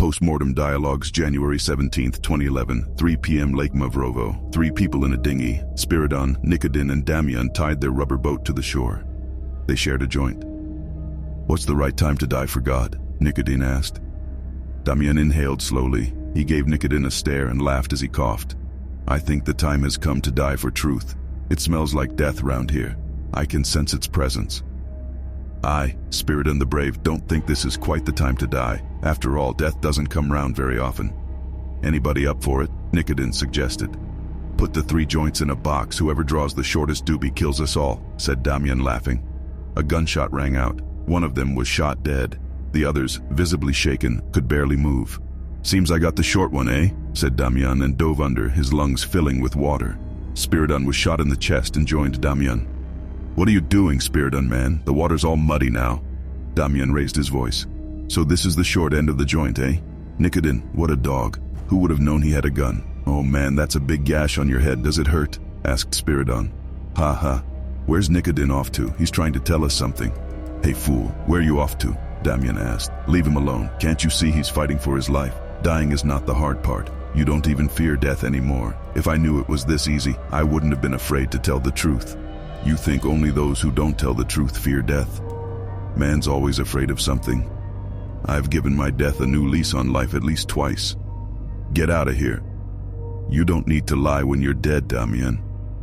Postmortem dialogues, January 17th, 2011, 3 p.m. Lake Mavrovo. 3 people in a dinghy. Spiridon, Nikodin, and Damian tied their rubber boat to the shore. They shared a joint. "What's the right time to die for God?" Nikodin asked. Damian inhaled slowly. He gave Nikodin a stare and laughed as he coughed. "I think the time has come to die for truth. It smells like death round here. I can sense its presence." "I, Spiridon the Brave, don't think this is quite the time to die. After all, death doesn't come round very often." "Anybody up for it?" Nikodin suggested. "Put the 3 joints in a box. Whoever draws the shortest doobie kills us all," said Damian, laughing. A gunshot rang out. One of them was shot dead. The others, visibly shaken, could barely move. "Seems I got the short one, eh?" said Damian, and dove under, his lungs filling with water. Spiridon was shot in the chest and joined Damian. "What are you doing, Spiridon, man? The water's all muddy now." Damian raised his voice. "So this is the short end of the joint, eh? Nikodin, what a dog. Who would have known he had a gun? Oh man, that's a big gash on your head. Does it hurt?" asked Spiridon. "Ha ha. Where's Nikodin off to? He's trying to tell us something." "Hey fool, where are you off to?" Damian asked. "Leave him alone. Can't you see he's fighting for his life? Dying is not the hard part. You don't even fear death anymore. If I knew it was this easy, I wouldn't have been afraid to tell the truth. You think only those who don't tell the truth fear death? Man's always afraid of something. I've given my death a new lease on life at least twice. Get out of here. You don't need to lie when you're dead, Damian.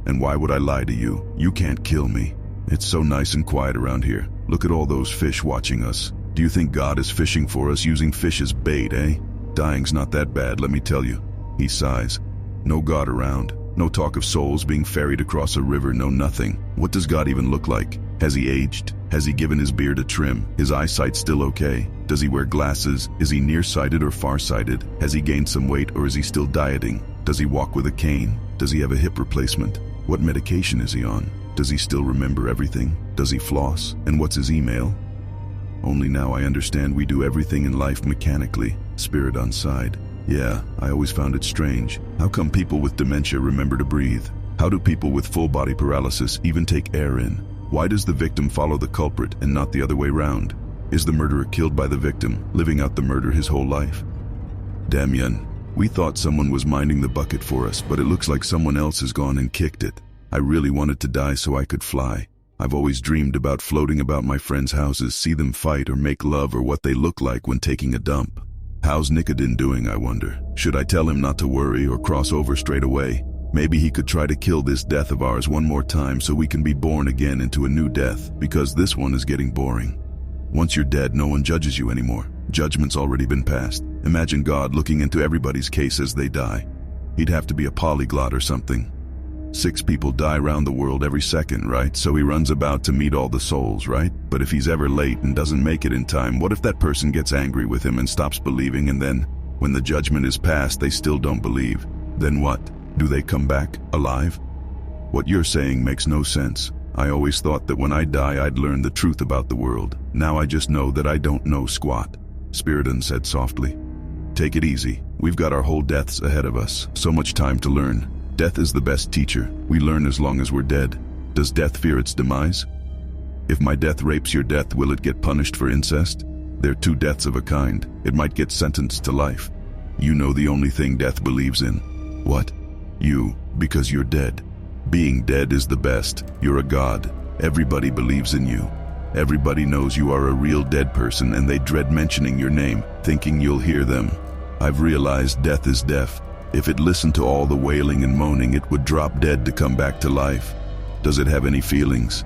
And why would I lie to you? You can't kill me. It's so nice and quiet around here. Look at all those fish watching us. Do you think God is fishing for us, using fish as bait, eh? Dying's not that bad, let me tell you." He sighs. "No God around. No talk of souls being ferried across a river, no nothing. What does God even look like? Has he aged? Has he given his beard a trim? His eyesight still okay? Does he wear glasses? Is he nearsighted or farsighted? Has he gained some weight or is he still dieting? Does he walk with a cane? Does he have a hip replacement? What medication is he on? Does he still remember everything? Does he floss? And what's his email?" "Only now I understand we do everything in life mechanically," Spiridon sighed. "Yeah, I always found it strange. How come people with dementia remember to breathe? How do people with full body paralysis even take air in? Why does the victim follow the culprit and not the other way round? Is the murderer killed by the victim, living out the murder his whole life?" "Damian, we thought someone was minding the bucket for us, but it looks like someone else has gone and kicked it. I really wanted to die so I could fly. I've always dreamed about floating about my friends' houses, see them fight or make love or what they look like when taking a dump. How's Nikodin doing, I wonder? Should I tell him not to worry or cross over straight away? Maybe he could try to kill this death of ours one more time so we can be born again into a new death, because this one is getting boring. Once you're dead, no one judges you anymore. Judgment's already been passed. Imagine God looking into everybody's case as they die. He'd have to be a polyglot or something. 6 people die around the world every second, right? So he runs about to meet all the souls, right? But if he's ever late and doesn't make it in time, what if that person gets angry with him and stops believing, and then, when the judgment is passed, they still don't believe? Then what? Do they come back, alive? What you're saying makes no sense. I always thought that when I die I'd learn the truth about the world. Now I just know that I don't know squat," Spiridon said softly. "Take it easy. We've got our whole deaths ahead of us. So much time to learn. Death is the best teacher. We learn as long as we're dead. Does death fear its demise? If my death rapes your death, will it get punished for incest? They're 2 deaths of a kind. It might get sentenced to life. You know the only thing death believes in." "What?" "You, because you're dead. Being dead is the best. You're a god. Everybody believes in you. Everybody knows you are a real dead person, and they dread mentioning your name, thinking you'll hear them. I've realized death is deaf. If it listened to all the wailing and moaning, it would drop dead to come back to life. Does it have any feelings?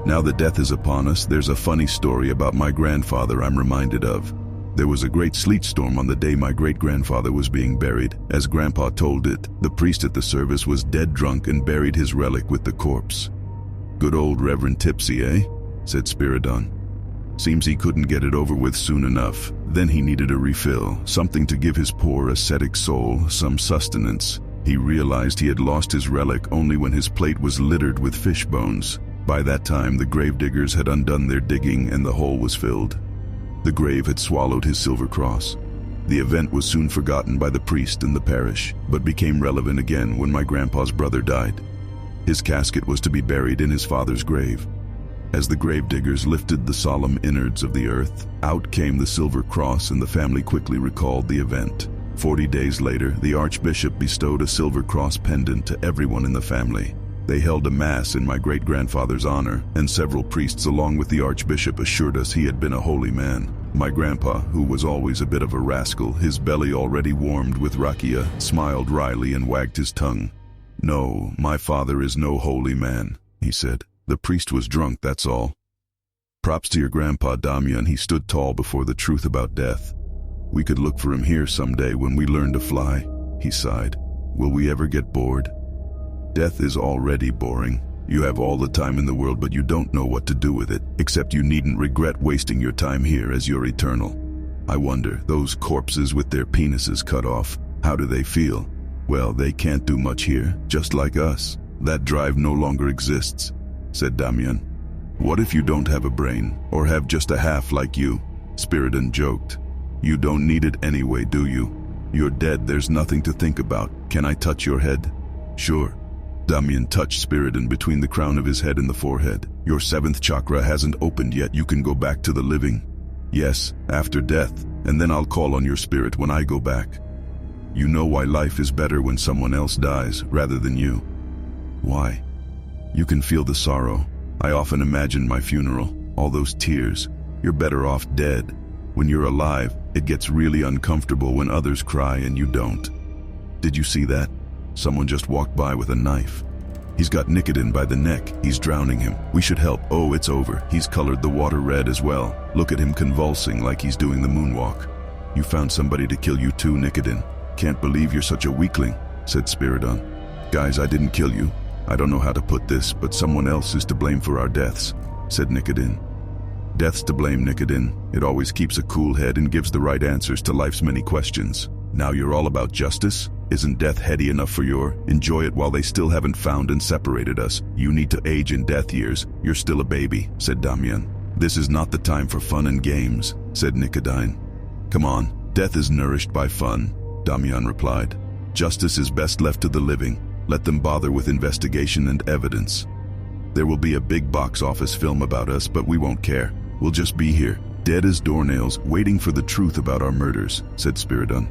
Now that death is upon us, there's a funny story about my grandfather I'm reminded of. There was a great sleet storm on the day my great-grandfather was being buried. As Grandpa told it, the priest at the service was dead drunk and buried his relic with the corpse." "Good old Reverend Tipsy, eh?" said Spiridon. "Seems he couldn't get it over with soon enough. Then he needed a refill, something to give his poor ascetic soul some sustenance. He realized he had lost his relic only when his plate was littered with fish bones. By that time, the gravediggers had undone their digging and the hole was filled. The grave had swallowed his silver cross. The event was soon forgotten by the priest and the parish, but became relevant again when my grandpa's brother died. His casket was to be buried in his father's grave. As the gravediggers lifted the solemn innards of the earth, out came the silver cross, and the family quickly recalled the event. 40 days later, the Archbishop bestowed a silver cross pendant to everyone in the family. They held a mass in my great-grandfather's honor, and several priests along with the Archbishop assured us he had been a holy man. My grandpa, who was always a bit of a rascal, his belly already warmed with rakia, smiled wryly and wagged his tongue. "No, my father is no holy man," he said. "The priest was drunk, that's all." Props to your grandpa, Damian. He stood tall before the truth about death. "We could look for him here someday when we learn to fly," he sighed. "Will we ever get bored?" "Death is already boring. You have all the time in the world, but you don't know what to do with it, except you needn't regret wasting your time here, as you're eternal. I wonder, those corpses with their penises cut off, how do they feel? Well, they can't do much here, just like us. That drive no longer exists," said Damian. "What if you don't have a brain, or have just a half like you?" Spiridon joked. "You don't need it anyway, do you? You're dead, there's nothing to think about. Can I touch your head?" "Sure." Damian touched Spiridon between the crown of his head and the forehead. "Your 7th chakra hasn't opened yet. You can go back to the living." "Yes, after death, and then I'll call on your spirit when I go back." "You know why life is better when someone else dies, rather than you." "Why?" "You can feel the sorrow. I often imagine my funeral, all those tears. You're better off dead. When you're alive, it gets really uncomfortable when others cry and you don't." "Did you see that? Someone just walked by with a knife. He's got Nicodin by the neck. He's drowning him. We should help." "Oh, it's over. He's colored the water red as well. Look at him convulsing like he's doing the moonwalk." "You found somebody to kill you too, Nicodin. Can't believe you're such a weakling," said Spiridon. "Guys, I didn't kill you. I don't know how to put this, but someone else is to blame for our deaths," said Nicodin. "Death's to blame, Nicodin. It always keeps a cool head and gives the right answers to life's many questions. Now you're all about justice? Isn't death heady enough for your? Enjoy it while they still haven't found and separated us. You need to age in death years. You're still a baby," said Damian. "This is not the time for fun and games," said Nicodine. "Come on, death is nourished by fun," Damian replied. "Justice is best left to the living. Let them bother with investigation and evidence. There will be a big box office film about us, but we won't care. We'll just be here, dead as doornails, waiting for the truth about our murders," said Spiridon.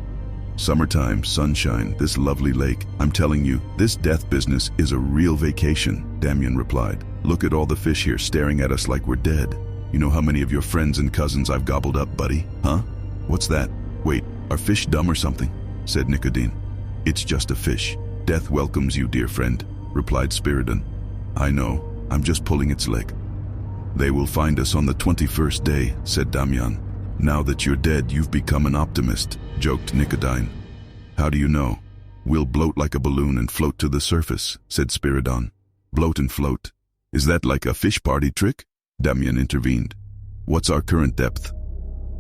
"Summertime, sunshine, this lovely lake. I'm telling you, this death business is a real vacation," Damian replied. "Look at all the fish here staring at us like we're dead. You know how many of your friends and cousins I've gobbled up, buddy? Huh? What's that? Wait, are fish dumb or something?" said Nicodine. "It's just a fish. Death welcomes you, dear friend," replied Spiridon. "I know, I'm just pulling its leg." "They will find us on the 21st day," said Damian. "Now that you're dead, you've become an optimist," joked Nicodine. "How do you know?" "We'll bloat like a balloon and float to the surface," said Spiridon. "Bloat and float? Is that like a fish party trick?" Damian intervened. "What's our current depth?"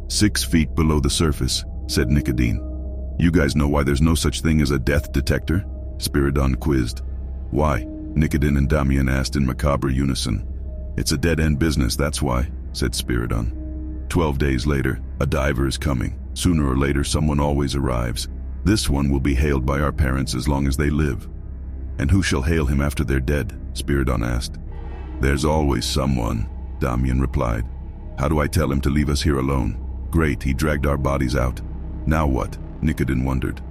6 feet below the surface," said Nicodine. "You guys know why there's no such thing as a death detector?" Spiridon quizzed. "Why?" Nicodine and Damian asked in macabre unison. "It's a dead-end business, that's why," said Spiridon. 12 days later, a diver is coming. Sooner or later, someone always arrives. This one will be hailed by our parents as long as they live. "And who shall hail him after they're dead?" Spiridon asked. "There's always someone," Damian replied. "How do I tell him to leave us here alone?" "Great, he dragged our bodies out. Now what?" Nicodine wondered.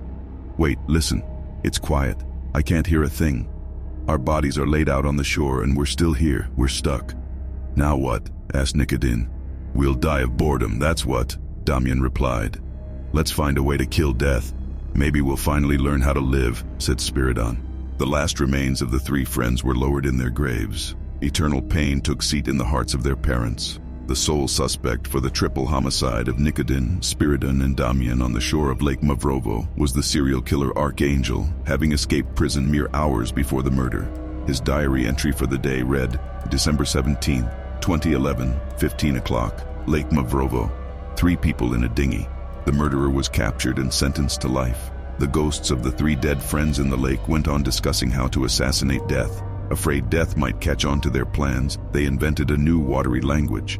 "Wait, listen. It's quiet. I can't hear a thing. Our bodies are laid out on the shore and we're still here. We're stuck." "Now what?" asked Nicodine. "We'll die of boredom, that's what," Damian replied. "Let's find a way to kill death. Maybe we'll finally learn how to live," said Spiridon. The last remains of the 3 friends were lowered in their graves. Eternal pain took seat in the hearts of their parents. The sole suspect for the triple homicide of Nicodine, Spiridon, and Damian on the shore of Lake Mavrovo was the serial killer Archangel, having escaped prison mere hours before the murder. His diary entry for the day read, December 17, 2011, 15 o'clock, Lake Mavrovo. 3 people in a dinghy. The murderer was captured and sentenced to life. The ghosts of the 3 dead friends in the lake went on discussing how to assassinate death. Afraid death might catch on to their plans, they invented a new watery language.